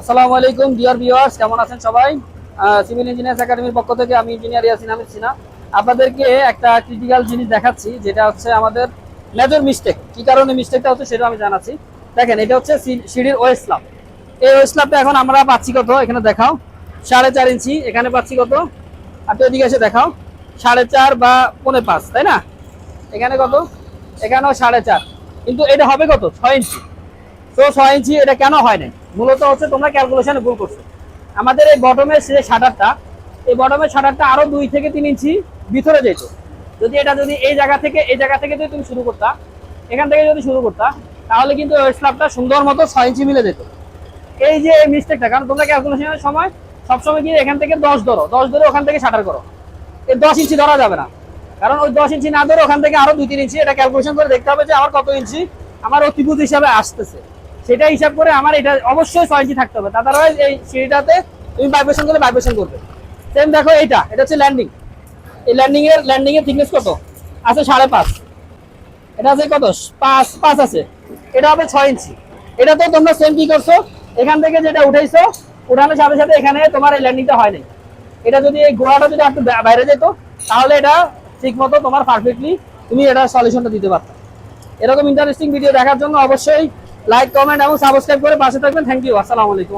আসসালামু আলাইকুম dear viewers, কেমন আছেন সবাই? সিভিল ইঞ্জিনিয়ার্স একাডেমির পক্ষ থেকে আমি ইঞ্জিনিয়ার ইয়াসিন আহমেদ সিনা আপনাদেরকে একটা ক্রিটিক্যাল জিনিস দেখাচ্ছি, যেটা হচ্ছে আমাদের মেজর মিস্টেক। কি কারণে মিস্টেকটা হচ্ছে সেটা আমি জানাচ্ছি। দেখেন, এটা হচ্ছে সিঁড়ির ওয়েস্ট স্ল্যাব। এই ওয়েস্ট স্ল্যাবটা এখন আমরা পাচ্ছি কত? এখানে দেখাও 4.5 ইঞ্চি। এখানে পাচ্ছি কত? আপনি এদিকে এসে দেখাও 4.5 বা 4.5, তাই না? এখানে কত? এখানেও 4.5, কিন্তু এটা হবে কত? 6 ইঞ্চি। তো 6 ইঞ্চি এটা কেন হয় না? মূলত হচ্ছে তোমরা ক্যালকুলেশনে ভুল করছো। আমাদের এই বটমের যে শাটারটা, এই বটমের শাটারটা আরো 2 থেকে 3 ইঞ্চি ভিতরে যেত। যদি এই জায়গা থেকে যদি তুমি শুরু করতা, এখান থেকে যদি শুরু করতা, তাহলে কিন্তু ওই স্ল্যাবটা সুন্দর মতো 6 ইঞ্চি মিলে যেত। এই যে এই মিস্টেকটা, কারণ তোমরা ক্যালকুলেশনের সময় সবসময় কি এখান থেকে 10 ধরো, 10 ধরে ওখান থেকে শাটার করো। এই 10 ইঞ্চি ধরা যাবে না, কারণ ওই 10 ইঞ্চি না ধরে ওখান থেকে আরো 2-3 ইঞ্চি এটা ক্যালকুলেশন করে দেখতে হবে যে আমার কত ইঞ্চি আমার অতিভুজ হিসাবে আসতেছে। সেটা হিসাব করে আমার এটা অবশ্যই 6 ইঞ্চি থাকতে হবে, আদারওয়াইজ এই সিঁড়িটাতে তুমি ভাইব্রেশন করলে ভাইব্রেশন করবে। সেম দেখো, এটা হচ্ছে ল্যান্ডিং। এই ল্যান্ডিং এর থিকনেস কত আছে? 5.5। এটা আছে কত? 5 আছে। এটা হবে 6 ইঞ্চি। এটা তো তোমরা সেম কি করছো, এখান থেকে যেটা উঠাইছো, উঠানোর সাথে সাথে এখানে তোমার এই ল্যান্ডিংটা হয় নাই। এটা যদি এই গোড়াটা যদি একটু বাইরে যেত, তাহলে এটা ঠিক মতো তোমার পারফেক্টলি তুমি এটা সলিউশনটা দিতে পারতো। এরকম ইন্টারেস্টিং ভিডিও দেখার জন্য অবশ্যই লাইক, কমেন্ট এবং সাবস্ক্রাইব করে পাশে থাকবেন। Thank you. আসসালামু আলাইকুম।